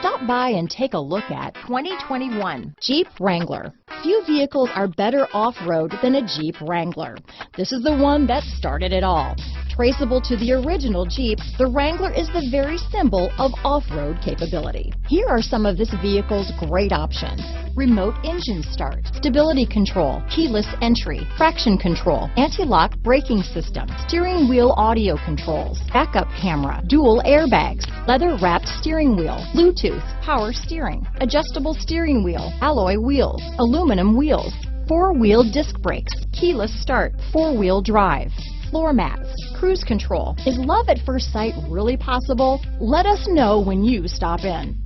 Stop by and take a look at 2021 Jeep Wrangler. Few vehicles are better off-road than a Jeep Wrangler. This is the one that started it all. Traceable to the original Jeep, the Wrangler is the very symbol of off-road capability. Here are some of this vehicle's great options: remote engine start, stability control, keyless entry, traction control, anti-lock braking system, steering wheel audio controls, backup camera, dual airbags, leather-wrapped steering wheel, Bluetooth, power steering, adjustable steering wheel, alloy wheels, aluminum wheels, four-wheel disc brakes, keyless start, four-wheel drive, floor mats, cruise control. Is love at first sight really possible? Let us know when you stop in.